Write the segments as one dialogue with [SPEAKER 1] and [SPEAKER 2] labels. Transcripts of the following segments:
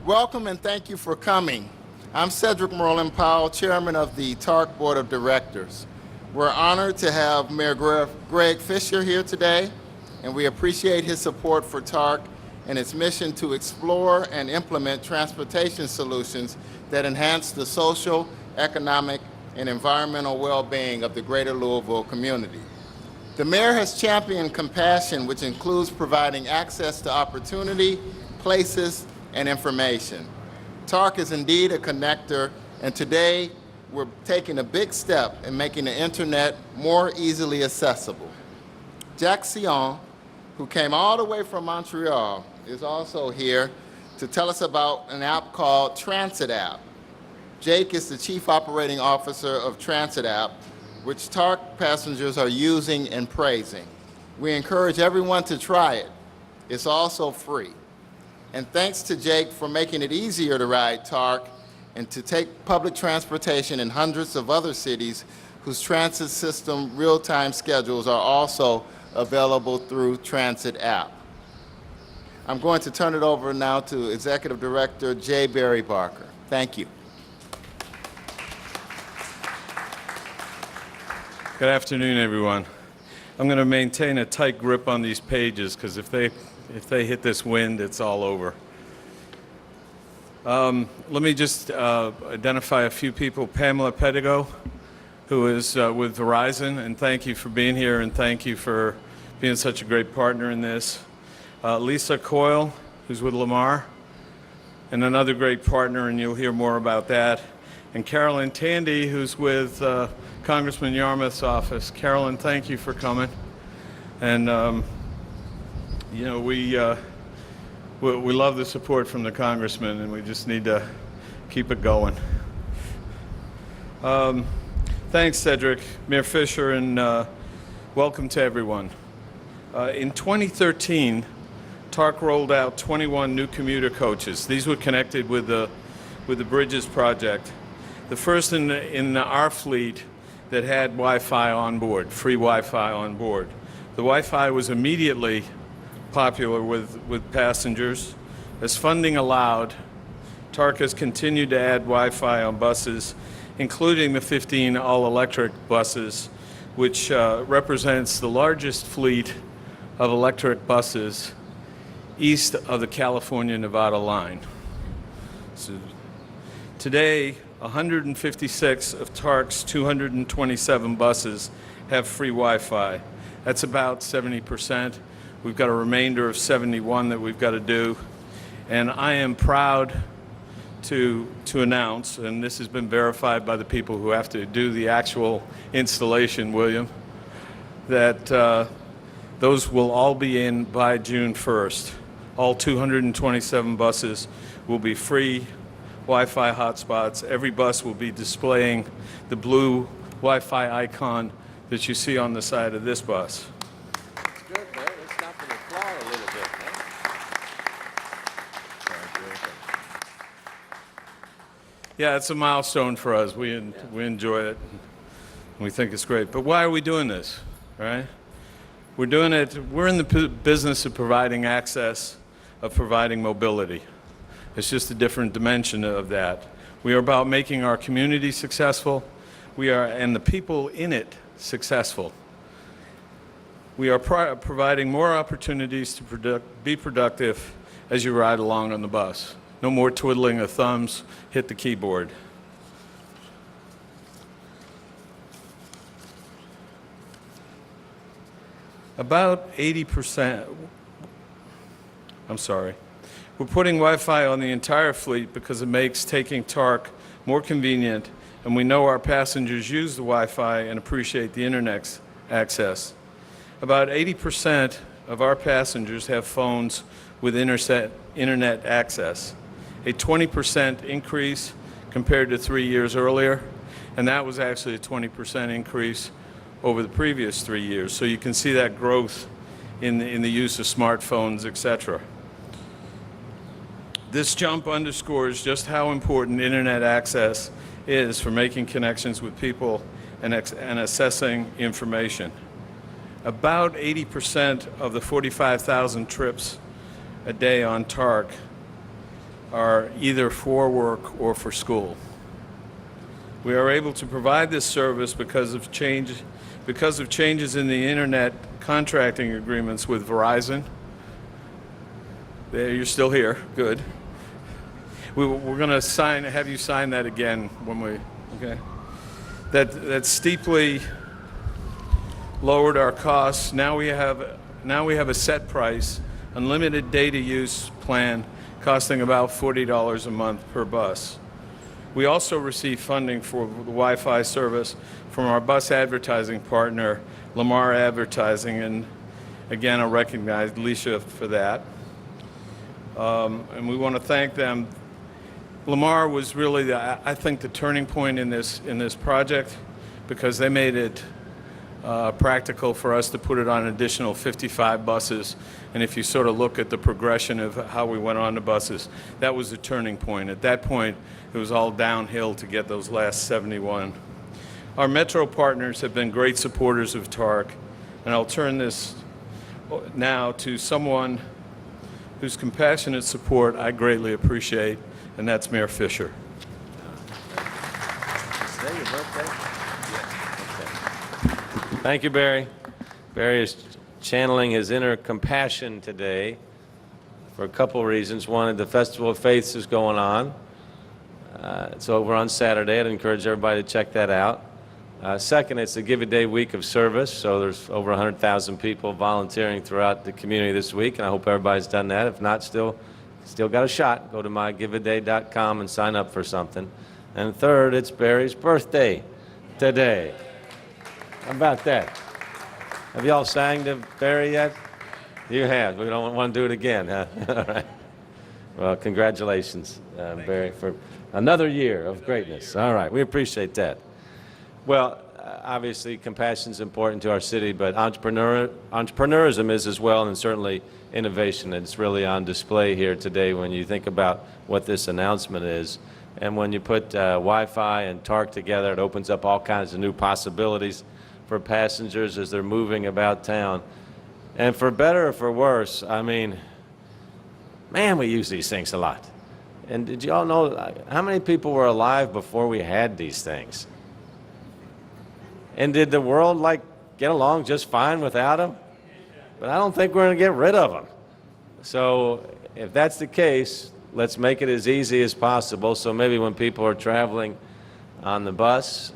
[SPEAKER 1] Welcome and thank you for coming. I'm Cedric Merlin Powell, Chairman of the TARC Board of Directors. We're honored to have Mayor Greg Fischer here today, and we appreciate his support for TARC and its mission to explore and implement transportation solutions that enhance the social, economic, and environmental well-being of the greater Louisville community. The mayor has championed compassion, which includes providing access to opportunity, places, and information. TARC is indeed a connector, and today we're taking a big step in making the internet more easily accessible. Jakeeasion, who came all the way from Montreal, is also here to tell us about an app called Transit App. Jake is the Chief Operating Officer of Transit App, which TARC passengers are using and praising. We encourage everyone to try it. It's also free. And thanks to Jake for making it easier to ride TARC and to take public transportation in hundreds of other cities whose transit system real-time schedules are also available through Transit App. I'm going to turn it over now to Executive Director J. Barry Barker. Thank you.
[SPEAKER 2] Good afternoon, everyone. I'm going to maintain a tight grip on these pages because if they hit this wind, it's all over. Let me just identify a few people. Pamela Pedigo, who is with Verizon, and thank you for being here and thank you for being such a great partner in this. Lisa Coyle, who's with Lamar, and another great partner, and you'll hear more about that. And Carolyn Tandy, who's with Congressman Yarmouth's office. Carolyn, thank you for coming. And you know, we love the support from the congressman, and we just need to keep it going. Thanks, Cedric, Mayor Fischer, and welcome to everyone. In 2013, TARC rolled out 21 new commuter coaches. These were connected with the Bridges project. The first in our fleet that had Wi-Fi on board, free Wi-Fi on board. The Wi-Fi was immediately popular with passengers. As funding allowed, TARC has continued to add Wi-Fi on buses, including the 15 all-electric buses, which represents the largest fleet of electric buses east of the California-Nevada line. So today, 156 of TARC's 227 buses have free Wi-Fi. That's about 70%. We've got a remainder of 71 that we've got to do. And I am proud to announce, and this has been verified by the people who have to do the actual installation, William, that those will all be in by June 1st. All 227 buses will be free Wi-Fi hotspots. Every bus will be displaying the blue Wi-Fi icon that you see on the side of this bus.
[SPEAKER 3] That's good, man. Let's stop and applaud a little bit, man.
[SPEAKER 2] Yeah, it's a milestone for us. We enjoy it. We think it's great. But why are we doing this, right? We're doing it, we're in the business of providing access, of providing mobility. It's just a different dimension of that. We are about making our community successful. And the people in it successful. We are providing more opportunities to be productive as you ride along on the bus. No more twiddling of thumbs, hit the keyboard. About 80%, I'm sorry. We're putting Wi-Fi on the entire fleet because it makes taking TARC more convenient, and we know our passengers use the Wi-Fi and appreciate the internet access. About 80% of our passengers have phones with internet access, a 20% increase compared to 3 years earlier, and that was actually a 20% increase over the previous 3 years. So you can see that growth in the use of smartphones, etc. This jump underscores just how important internet access is for making connections with people and assessing information. About 80% of the 45,000 trips a day on TARC are either for work or for school. We are able to provide this service because of changes in the internet contracting agreements with Verizon. There, you're still here. Good. We're going to have you sign that again when we. Okay. That steeply lowered our costs. Now we have a set price, unlimited data use plan costing about $40 a month per bus. We also receive funding for the Wi-Fi service from our bus advertising partner, Lamar Advertising, and again, I recognize Alicia for that. And we want to thank them. Lamar was really, I think, the turning point in this project, because they made it practical for us to put it on an additional 55 buses. And if you sort of look at the progression of how we went on the buses, that was the turning point. At that point, it was all downhill to get those last 71. Our Metro partners have been great supporters of TARC, and I'll turn this now to someone whose compassionate support I greatly appreciate, and that's Mayor Fischer.
[SPEAKER 3] Is today your birthday? Yeah. Okay. Thank you, Barry. Barry is channeling his inner compassion today for a couple reasons. One, the Festival of Faiths is going on. It's over on Saturday. I'd encourage everybody to check that out. Second, it's the Give a Day week of service, so there's over 100,000 people volunteering throughout the community this week, and I hope everybody's done that. If not, still got a shot. Go to mygiveaday.com and sign up for something. And third, it's Barry's birthday today. How about that? Have y'all sang to Barry yet? You have. We don't want to do it again, huh? All right. Well, congratulations, Barry, for another year of greatness. All right, we appreciate that. Well, obviously, compassion is important to our city, but entrepreneurism is as well, and certainly innovation. It's really on display here today when you think about what this announcement is. And when you put Wi-Fi and TARC together, it opens up all kinds of new possibilities for passengers as they're moving about town. And for better or for worse, I mean, man, we use these things a lot. And did you all know how many people were alive before we had these things? And did the world get along just fine without them? But I don't think we're going to get rid of them. So if that's the case, let's make it as easy as possible. So maybe when people are traveling on the bus,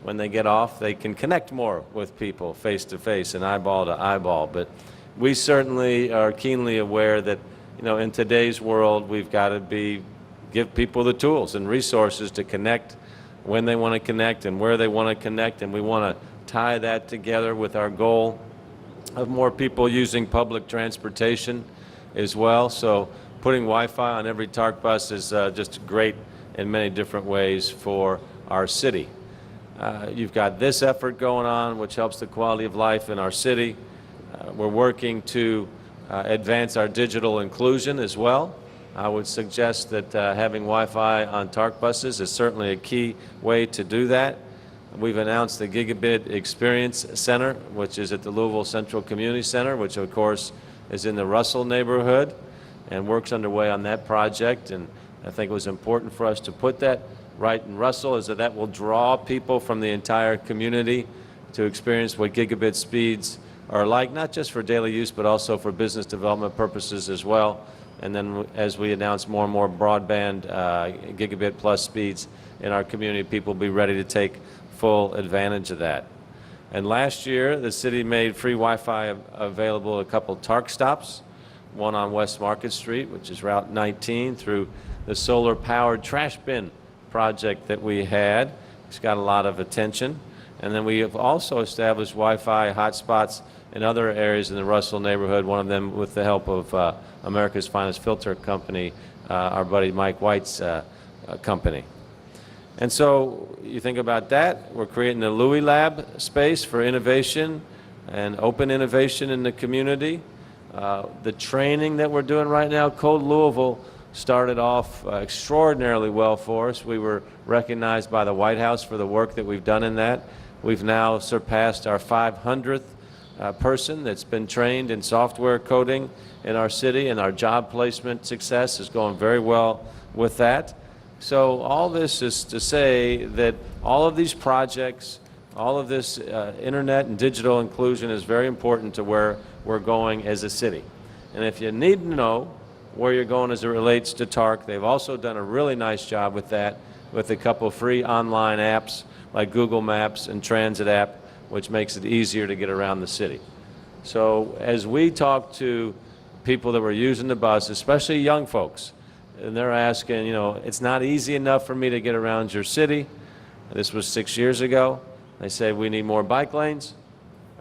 [SPEAKER 3] when they get off, they can connect more with people face to face and eyeball to eyeball. But we certainly are keenly aware that, in today's world, we've got to give people the tools and resources to connect when they want to connect and where they want to connect, and we want to tie that together with our goal of more people using public transportation as well. So putting Wi-Fi on every TARC bus is just great in many different ways for our city. You've got this effort going on, which helps the quality of life in our city. We're working to advance our digital inclusion as well. I would suggest that having Wi-Fi on TARC buses is certainly a key way to do that. We've announced the Gigabit Experience Center, which is at the Louisville Central Community Center, which of course is in the Russell neighborhood, and work's underway on that project. And I think it was important for us to put that right in Russell, is that will draw people from the entire community to experience what gigabit speeds are like, not just for daily use, but also for business development purposes as well. And then as we announce more and more broadband gigabit plus speeds in our community, people will be ready to take full advantage of that. And last year, the city made free Wi-Fi available at a couple TARC stops, one on West Market Street, which is Route 19, through the solar-powered trash bin project that we had. It's got a lot of attention. And then we have also established Wi-Fi hotspots in other areas in the Russell neighborhood, one of them with the help of America's Finest Filter Company, our buddy Mike White's company. And so you think about that, we're creating a Louis Lab space for innovation and open innovation in the community. The training that we're doing right now, Code Louisville started off extraordinarily well for us. We were recognized by the White House for the work that we've done in that. We've now surpassed our 500th person that's been trained in software coding in our city, and our job placement success is going very well with that. So all this is to say that all of these projects, all of this internet and digital inclusion is very important to where we're going as a city. And if you need to know where you're going as it relates to TARC, they've also done a really nice job with that, with a couple free online apps like Google Maps and Transit app, which makes it easier to get around the city. So as we talk to people that were using the bus, especially young folks, and they're asking, you know, it's not easy enough for me to get around your city. This was 6 years ago. They say we need more bike lanes.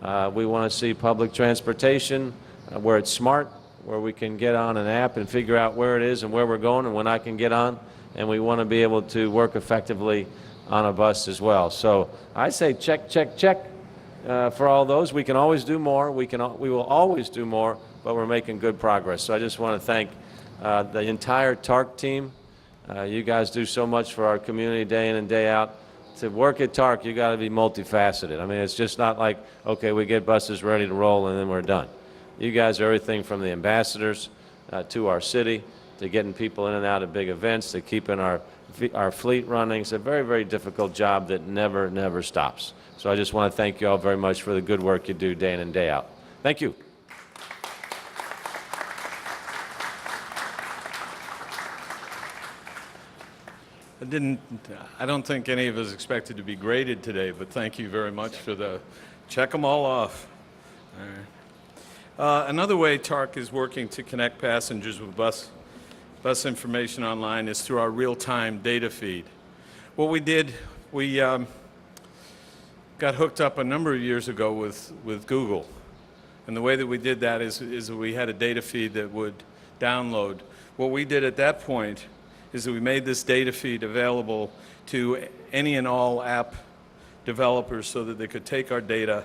[SPEAKER 3] We want to see public transportation where it's smart, where we can get on an app and figure out where it is and where we're going and when I can get on. And we want to be able to work effectively on a bus as well. So I say check, check, check for all those. We can always do more. We will always do more, but we're making good progress. So I just want to thank the entire TARC team. You guys do so much for our community day in and day out. To work at TARC, you got to be multifaceted. I mean, it's just not like, okay, we get buses ready to roll and then we're done. You guys are everything from the ambassadors to our city, to getting people in and out of big events, to keeping our fleet running. It's a very, very difficult job that never, never stops. So I just want to thank you all very much for the good work you do day in and day out. Thank you.
[SPEAKER 2] I don't think any of us expected to be graded today, but thank you very much for the check them all off. All right. Another way TARC is working to connect passengers with bus information online is through our real-time data feed. What we did, we got hooked up a number of years ago with Google. And the way that we did that is we had a data feed that would download. What we did at that point is that we made this data feed available to any and all app developers so that they could take our data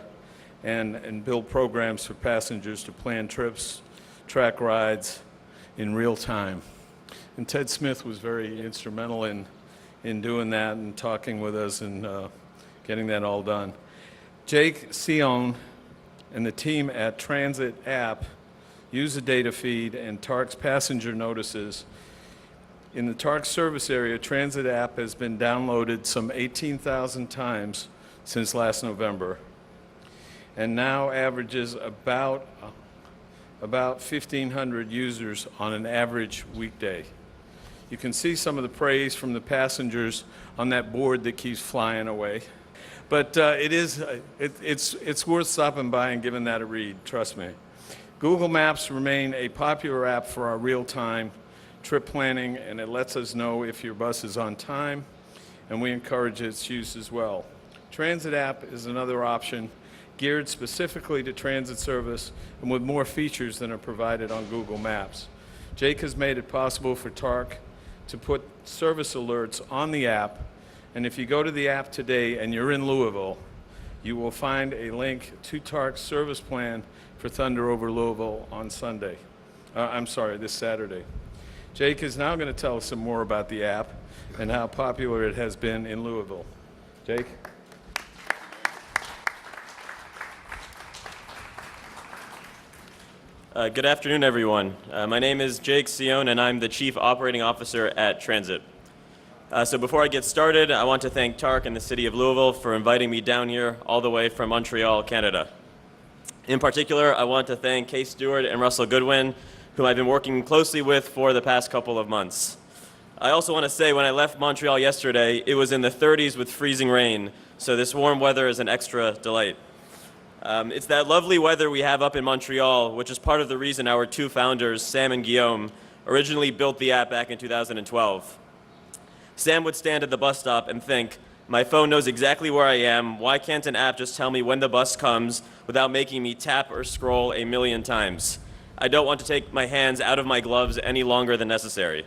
[SPEAKER 2] and build programs for passengers to plan trips, track rides in real time. And Ted Smith was very instrumental in doing that and talking with us and getting that all done. Jakeeasion and the team at Transit app use the data feed and TARC's passenger notices. In the TARC service area, Transit app has been downloaded some 18,000 times since last November, and now averages about 1,500 users on an average weekday. You can see some of the praise from the passengers on that board that keeps flying away. But it's worth stopping by and giving that a read, trust me. Google Maps remain a popular app for our real-time trip planning, and it lets us know if your bus is on time, and we encourage its use as well. Transit app is another option geared specifically to transit service and with more features than are provided on Google Maps. Jake has made it possible for TARC to put service alerts on the app, and if you go to the app today and you're in Louisville, you will find a link to TARC's service plan for Thunder over Louisville on Sunday. This Saturday. Jake is now going to tell us some more about the app and how popular it has been in Louisville. Jake?
[SPEAKER 4] Good afternoon, everyone. My name is Jakeeasion, and I'm the Chief Operating Officer at Transit. So before I get started, I want to thank TARC and the City of Louisville for inviting me down here all the way from Montreal, Canada. In particular, I want to thank Kay Stewart and Russell Goodwin, whom I've been working closely with for the past couple of months. I also want to say when I left Montreal yesterday, it was in the 30s with freezing rain, so this warm weather is an extra delight. It's that lovely weather we have up in Montreal, which is part of the reason our two founders, Sam and Guillaume, originally built the app back in 2012. Sam would stand at the bus stop and think, my phone knows exactly where I am, why can't an app just tell me when the bus comes without making me tap or scroll a million times? I don't want to take my hands out of my gloves any longer than necessary.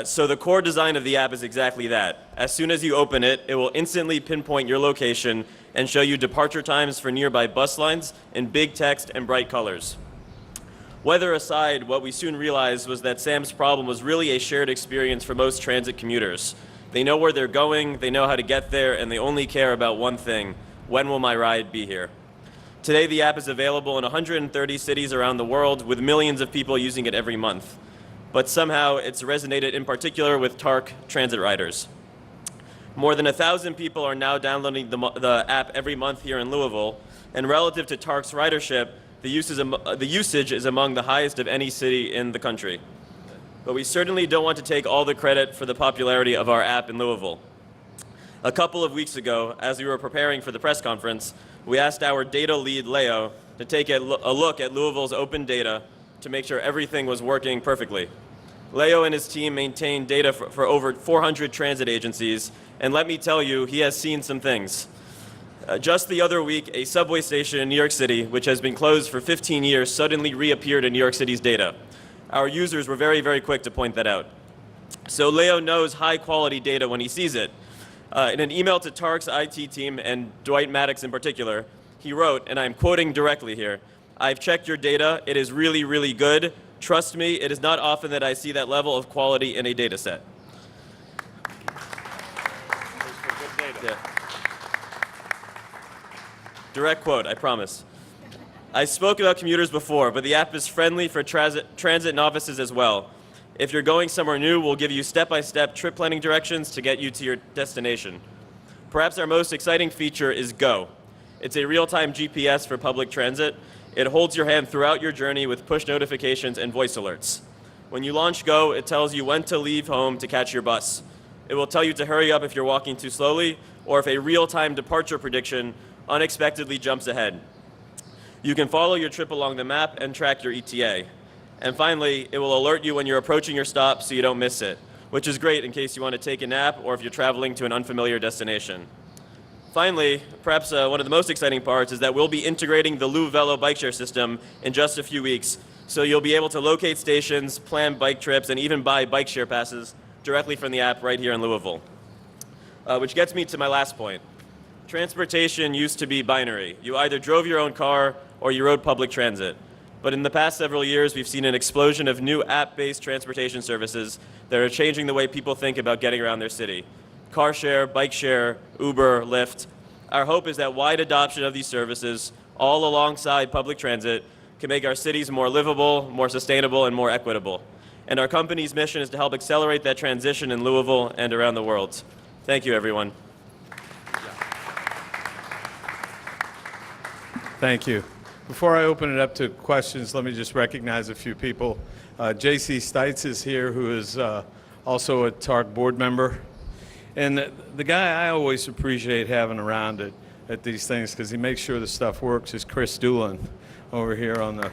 [SPEAKER 4] So the core design of the app is exactly that. As soon as you open it, it will instantly pinpoint your location and show you departure times for nearby bus lines in big text and bright colors. Weather aside, what we soon realized was that Sam's problem was really a shared experience for most transit commuters. They know where they're going, they know how to get there, and they only care about one thing: when will my ride be here? Today, the app is available in 130 cities around the world with millions of people using it every month. But somehow, it's resonated in particular with TARC transit riders. More than 1,000 people are now downloading the app every month here in Louisville, and relative to TARC's ridership, the usage is among the highest of any city in the country. But we certainly don't want to take all the credit for the popularity of our app in Louisville. A couple of weeks ago, as we were preparing for the press conference, we asked our data lead, Leo, to take a look at Louisville's open data to make sure everything was working perfectly. Leo and his team maintain data for over 400 transit agencies, and let me tell you, he has seen some things. Just the other week, a subway station in New York City, which has been closed for 15 years, suddenly reappeared in New York City's data. Our users were very, very quick to point that out. So Leo knows high-quality data when he sees it. In an email to TARC's IT team, and Dwight Maddox in particular, he wrote, and I'm quoting directly here, "I've checked your data. It is really, really good. Trust me, it is not often that I see that level of quality in a data set." Yeah. Direct quote, I promise. I spoke about commuters before, but the app is friendly for transit novices as well. If you're going somewhere new, we'll give you step-by-step trip planning directions to get you to your destination. Perhaps our most exciting feature is Go. It's a real-time GPS for public transit. It holds your hand throughout your journey with push notifications and voice alerts. When you launch Go, it tells you when to leave home to catch your bus. It will tell you to hurry up if you're walking too slowly, or if a real-time departure prediction unexpectedly jumps ahead. You can follow your trip along the map and track your ETA. And finally, it will alert you when you're approaching your stop so you don't miss it, which is great in case you want to take a nap or if you're traveling to an unfamiliar destination. Finally, perhaps one of the most exciting parts is that we'll be integrating the Louisville bike share system in just a few weeks, so you'll be able to locate stations, plan bike trips, and even buy bike share passes directly from the app right here in Louisville. Which gets me to my last point. Transportation used to be binary. You either drove your own car or you rode public transit. But in the past several years, we've seen an explosion of new app-based transportation services that are changing the way people think about getting around their city. Car share, bike share, Uber, Lyft. Our hope is that wide adoption of these services, all alongside public transit, can make our cities more livable, more sustainable, and more equitable. And our company's mission is to help accelerate that transition in Louisville and around the world. Thank you, everyone.
[SPEAKER 2] Thank you. Before I open it up to questions, let me just recognize a few people. J.C. Stites is here, who is also a TARC board member. And the guy I always appreciate having around at these things, because he makes sure the stuff works, is Chris Doolin over here on the...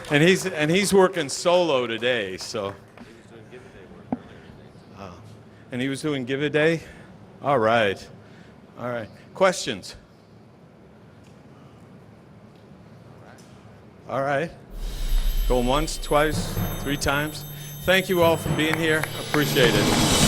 [SPEAKER 2] And he's working solo today, so... And he was doing Give a Day? All right. All right. Questions? All right. Going once, twice, 3 times. Thank you all for being here. Appreciate it.